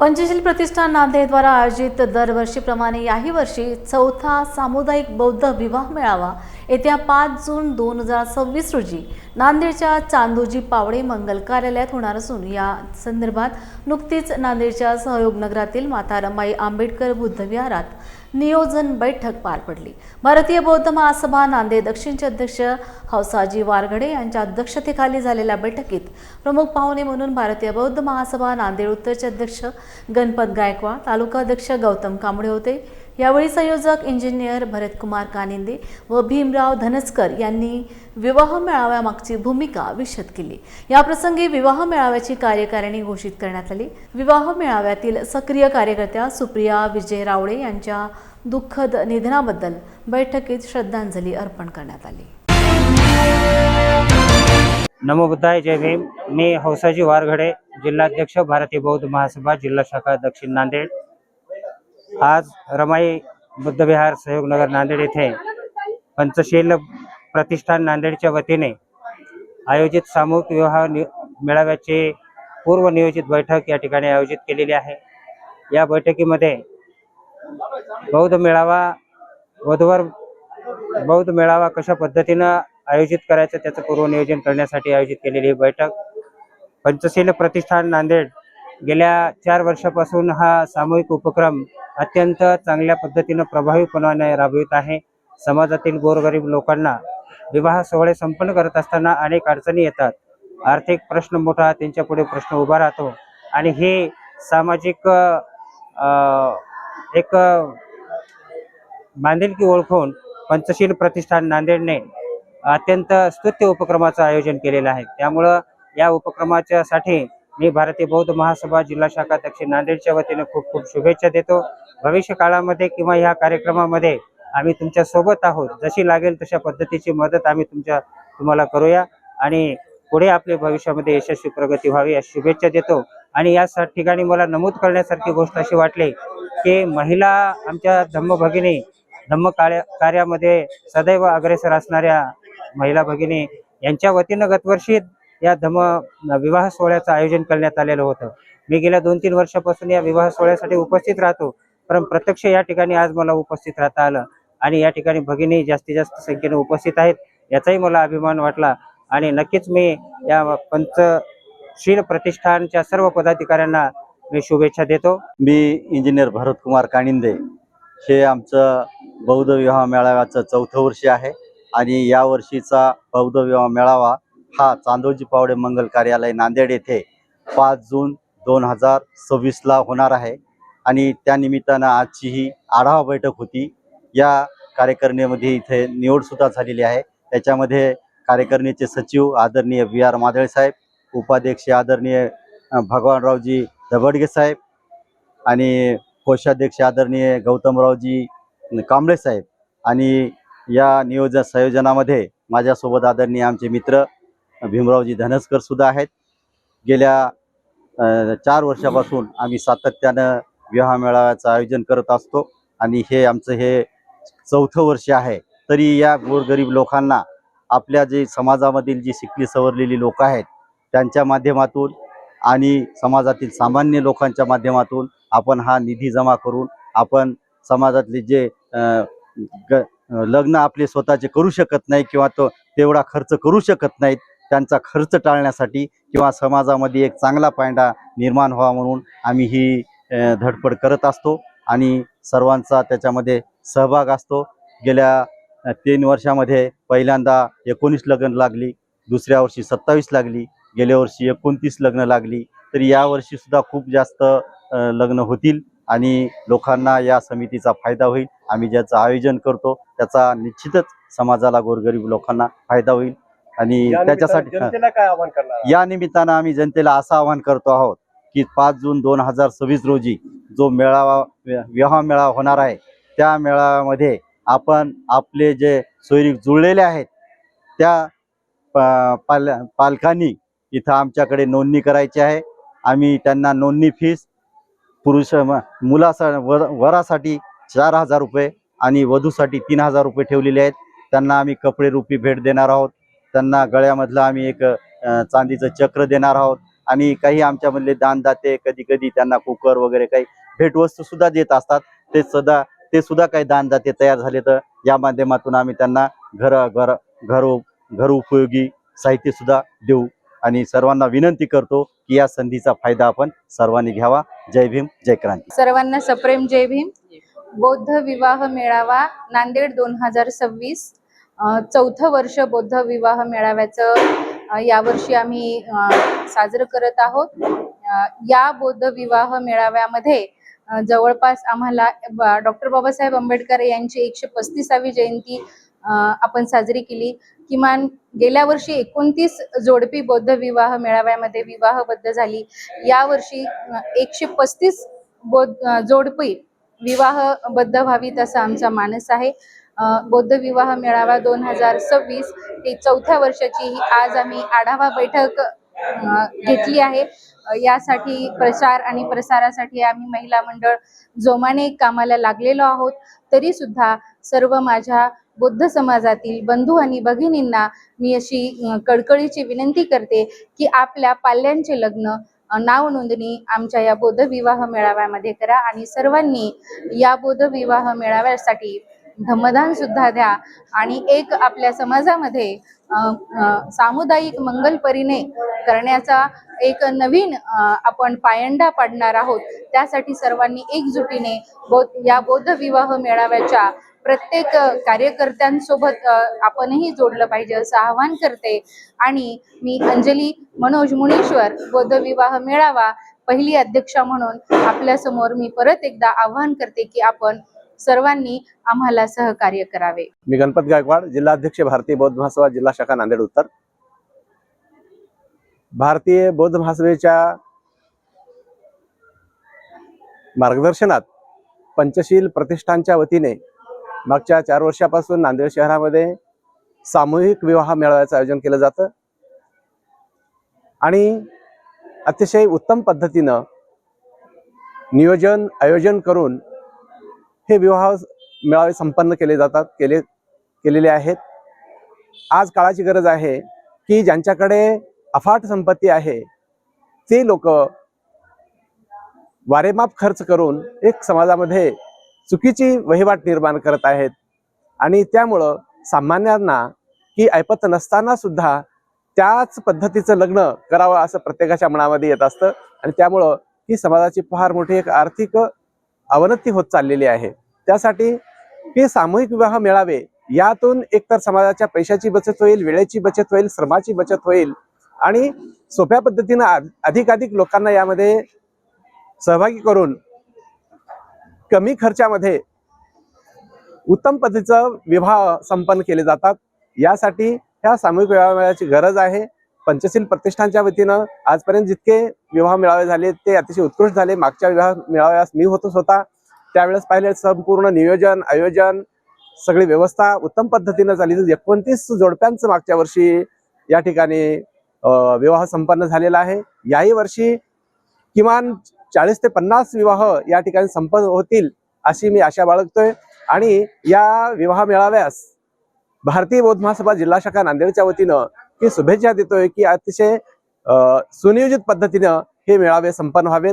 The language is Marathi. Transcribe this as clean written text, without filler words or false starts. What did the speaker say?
पंचशील प्रतिष्ठान नांदेड द्वारा आयोजित दरवर्षीप्रमाणे याही वर्षी चौथा सामुदायिक बौद्ध विवाह मेळावा येत्या 5 जून 2026 रोजी नांदेडच्या चांदोजी पावडे मंगल कार्यालयात होणार असून या संदर्भात नुकतीच नांदेडच्या सहयोग नगरातील माता रमाई आंबेडकर बुद्ध विहारात नियोजन बैठक पार पडली। भारतीय बौद्ध महासभा नांदेड दक्षिणचे अध्यक्ष हौसाजी वारघडे यांच्या अध्यक्षतेखाली झालेल्या बैठकीत प्रमुख पाहुणे म्हणून भारतीय बौद्ध महासभा नांदेड उत्तरचे अध्यक्ष गणपत गायकवाड, तालुका अध्यक्ष गौतम कांबळे होते। यावेळी संयोजक इंजिनियर भरतकुमार कानिंदे व भीमराव धनसकर यांनी विवाह मेळाव्यामागची भूमिका विशद केली। या प्रसंगी विवाह मेळाव्याची कार्यकारिणी घोषित करण्यात आली। विवाह मेळाव्यातील सक्रिय कार्यकर्त्या सुप्रिया विजय रावळे यांच्या दुःखद निधनाबद्दल बैठकीत श्रद्धांजली अर्पण करण्यात आली। नमो बुद्धाय, जय भीम। मी हौसाजी वारघडे, जिल्हाध्यक्ष भारतीय बौद्ध महासभा जिल्हा शाखा दक्षिण नांदेड। आज रमाई बुद्ध विहार सहयोग नगर नांदेड येथे पंचशील प्रतिष्ठान नांदेडच्या वतीने आयोजित सामूहिक विवाह मेळाव्याची पूर्व नियोजित बैठक या ठिकाणी आयोजित केलेली आहे। या बैठकीमध्ये बौद्ध मेळावा कशा पद्धतीने आयोजित करायचं त्याचं पूर्व नियोजन करण्यासाठी आयोजित केलेली ही बैठक। पंचशील प्रतिष्ठान नांदेड गेल्या 4 वर्षापासून हा सामूहिक उपक्रम अत्यंत चांगल्या पद्धतीने प्रभावीपणाने राबवित आहे। समाजातील गोरगरीब लोकांना विवाह सोहळे संपन्न करत असताना अनेक अडचणी येतात। आर्थिक प्रश्न मोठा त्यांच्या पुढे प्रश्न उभा राहतो आणि हे सामाजिक एक बांधिलकी ओळखून पंचशील प्रतिष्ठान नांदेडने अत्यंत स्तुत्य उपक्रमाचं आयोजन केलेलं आहे। त्यामुळे या उपक्रमाच्या साठी मी भारतीय बौद्ध महासभा जिल्हा शाखा दक्षिण नांदेडच्या वतीने खूप खूप शुभेच्छा देतो। भविष्य काळामध्ये किंवा ह्या कार्यक्रमामध्ये आम्ही तुमच्या सोबत आहोत। जशी लागेल तशा पद्धतीची मदत आम्ही तुम्हाला करूया आणि पुढे आपल्या भविष्यामध्ये यशस्वी प्रगती व्हावी अशी शुभेच्छा देतो। आणि या ठिकाणी मला नमूद करण्यासारखी गोष्ट अशी वाटली की महिला आमच्या धम्म कार्यामध्ये सदैव अग्रेसर असणाऱ्या महिला भगिनी यांच्या वतीनं गतवर्षी या विवाह सोहळ्याचं आयोजन करण्यात आलेलं होतं। मी गेल्या 2-3 वर्षापासून या विवाह सोहळ्यासाठी उपस्थित राहतो, पण प्रत्यक्ष या ठिकाणी आज मला उपस्थित राहता आलं आणि या ठिकाणी भगिनी जास्तीत जास्त संख्येने उपस्थित आहेत याचाही मला अभिमान वाटला। आणि नक्कीच मी या पंचशील प्रतिष्ठानच्या सर्व पदाधिकाऱ्यांना मी शुभेच्छा देतो। मी इंजिनियर भरतकुमार कानिंदे। हे आमचं बौद्ध विवाह मेळाव्याचं 4थं वर्ष आहे आणि या वर्षीचा बौद्ध विवाह मेळावा हा चांदोजी पावडे मंगल कार्यालय नांदेड येथे 5 जून 2026 ला होणार आहे आणि त्या निमित्तानं आजची ही आढावा बैठक होती। या कार्यकारिणीमध्ये इथे निवड सुद्धा झालेली आहे। त्याच्यामध्ये कार्यकारिणीचे सचिव आदरणीय BR मादळे साहेब, उपाध्यक्ष आदरणीय भगवानरावजी दबडगे साहेब आणि कोषाध्यक्ष आदरणीय गौतमरावजी कांबळे साहेब आणि या संयोजनामध्ये माझ्यासोबत आदरणीय आमचे मित्र भीमरावजी धनसकर सुद्धा आहेत। गेल्या 4 वर्षापासून आम्ही सातत्यानं विवाह मेळाव्याचं आयोजन करत असतो आणि हे आमचं 4थं वर्ष आहे। तरी या गोरगरीब लोकांना आपल्या जे समाजामधील जी शिकली सवरलेली लोक आहेत त्यांच्या माध्यमातून आणि समाजातील सामान्य लोकांच्या माध्यमातून आपण हा निधी जमा करून आपण समाजातले जे लग्न आपले स्वतःचे करू शकत नाही किंवा तेवढा खर्च करू शकत नाहीत त्यांचा खर्च टाळण्यासाठी किंवा समाजामध्ये एक चांगला पायंडा निर्माण व्हावा म्हणून आम्ही ही धडपड करत असतो आणि सर्वांचा त्याच्यामध्ये सहभाग असतो। गेल्या 3 वर्षामध्ये पहिल्यांदा 19 लग्न लागली, दुसऱ्या वर्षी 27 लागली, गेल्या वर्षी 29 लग्न लागली। तर या वर्षी सुद्धा खूप जास्त लग्न होतील आणि लोकांना या समितीचा फायदा होईल। आम्ही ज्याचं आयोजन करतो त्याचा निश्चितच समाजाला गोरगरीब लोकांना फायदा होईल आणि त्याच्यासाठी जनतेला काय आवाहन करणार? या निमित्तानं आम्ही जनतेला असं आवाहन करतो आहोत की 5 जून 2026 रोजी जो विवाह मेळावा होणार आहे त्या मेळाव्यामध्ये आपण आपले जे सोयरीक जुळलेले आहेत त्या पालकांनी इथं आमच्याकडे नोंदणी करायची आहे। आम्ही त्यांना नोंदणी फीस वरासाठी 4000 रुपये आणि वधूसाठी 3000 रुपये ठेवलेले आहेत। त्यांना आम्ही कपडे रूपी भेट देणार आहोत। त्यांना गळ्यामधलं आम्ही एक चांदीचं चक्र देणार आहोत आणि काही आमच्यामधले दानदाते कधी कधी त्यांना कुकर वगैरे काही भेटवस्तू सुद्धा देत असतात. ते सुद्धा काही दानदाते तयार झाले तर या माध्यमातून आम्ही त्यांना घर उपयोगी साहित्य सुद्धा देऊ आणि सर्वांना विनंती करतो की या संधीचा फायदा आपण सर्वांनी घ्यावा. जय भीम, जय क्रांती. सर्वांना सप्रेम जय भीम. बौद्ध विवाह मेळावा नांदेड 2026 चौथं वर्ष बौद्ध विवाह मेळाव्याचं यावर्षी आम्ही साजरं करत आहोत. या बौद्ध विवाह मेळाव्यामध्ये जवळपास आम्हाला डॉक्टर बाबासाहेब आंबेडकर यांची 135वी जयंती आपण साजरी केली. किमान गेल्या वर्षी 29 जोडपी बौद्ध विवाह मेळाव्यामध्ये विवाहबद्ध झाली. यावर्षी 135 जोडपी विवाहबद्ध व्हावीत असा आमचा मानस आहे. बौद्ध विवाह मेळावा 2026 ही चौथ्या वर्षाची आज आम्ही आढावा बैठक घेतली आहे. यासाठी प्रचार आणि प्रसारासाठी आम्ही महिला मंडळ जोमाने कामाला लागलेलो आहोत. तरी सुद्धा सर्व माझ्या बौद्ध समाजातील बंधू आणि भगिनींना मी अशी कळकळीची विनंती करते की आपल्या पाल्यांचे लग्न नाव नोंदणी आमच्या या बौद्ध विवाह मेळाव्यामध्ये करा आणि सर्वांनी या बौद्ध विवाह मेळाव्यासाठी धम्मदान सुद्धा द्या आणि एक आपल्या समाजामध्ये सामुदायिक मंगल परिणय करण्याचा एक नवीन आपण पायंडा पाडणार आहोत. त्यासाठी सर्वांनी एकजुटीने या बौद्ध विवाह मेळाव्याच्या प्रत्येक कार्यकर्त्यांसोबत आपणही जोडलं पाहिजे असं आवाहन करते. आणि मी अंजली मनोज मुनीश्वर बौद्ध विवाह मेळावा पहिली अध्यक्षा म्हणून आपल्या समोर मी परत एकदा आवाहन करते की आपण सर्वांनी आम्हाला सहकार्य करावे. मी गणपत गायकवाड, जिल्हाध्यक्ष भारतीय बौद्ध महासभा जिल्हा शाखा नांदेड उत्तर. भारतीय बौद्ध महासभेच्या मार्गदर्शनात पंचशील प्रतिष्ठानच्या वतीने मागच्या 4 वर्षापासून नांदेड शहरामध्ये सामूहिक विवाह मेळाव्याचं आयोजन केलं जातं आणि अतिशय उत्तम पद्धतीनं नियोजन आयोजन करून हे विवाह मेळावे संपन्न केलेले आहेत. आज काळाची गरज आहे की ज्यांच्याकडे अफाट संपत्ती आहे ते लोक वारेमाप खर्च करून एक समाजामध्ये चुकीची वहिवाट निर्माण करत आहेत आणि त्यामुळं सामान्यांना की ऐपत नसताना सुद्धा त्याच पद्धतीचं लग्न करावं असं प्रत्येकाच्या मनामध्ये येत असतं आणि त्यामुळं ही समाजाची फार मोठी एक आर्थिक अवनती होत चाललेली आहे. त्यासाठी हे सामूहिक विवाह मेळावे यातून एकतर समाजाच्या पैशाची बचत होईल, वेळेची बचत होईल, श्रमाची बचत होईल आणि सोप्या पद्धतीनं अधिकाधिक लोकांना यामध्ये सहभागी करून कमी खर्चामध्ये उत्तम पद्धतीचं विवाह संपन्न केले जातात. यासाठी ह्या सामूहिक विवाह मेळाव्याची गरज आहे. पंचशील प्रतिष्ठानच्या वतीनं आजपर्यंत जितके विवाह मेळावे झाले ते अतिशय उत्कृष्ट झाले. मागच्या विवाह मेळाव्यास मी होता त्यावेळेस पाहिले संपूर्ण नियोजन आयोजन सगळी व्यवस्था उत्तम पद्धतीनं झाली. 29 जोडप्यांचं मागच्या वर्षी या ठिकाणी विवाह संपन्न झालेला आहे. याही वर्षी किमान 40 ते 50 विवाह या ठिकाणी संपन्न होतील अशी मी आशा बाळगतोय आणि या विवाह मेळाव्यास भारतीय बौद्ध महासभा जिल्हा शाखा नांदेडच्या वतीनं की शुभेच्छा देतोय की अतिशय सुनियोजित पद्धतीनं हे मेळावे संपन्न व्हावेत.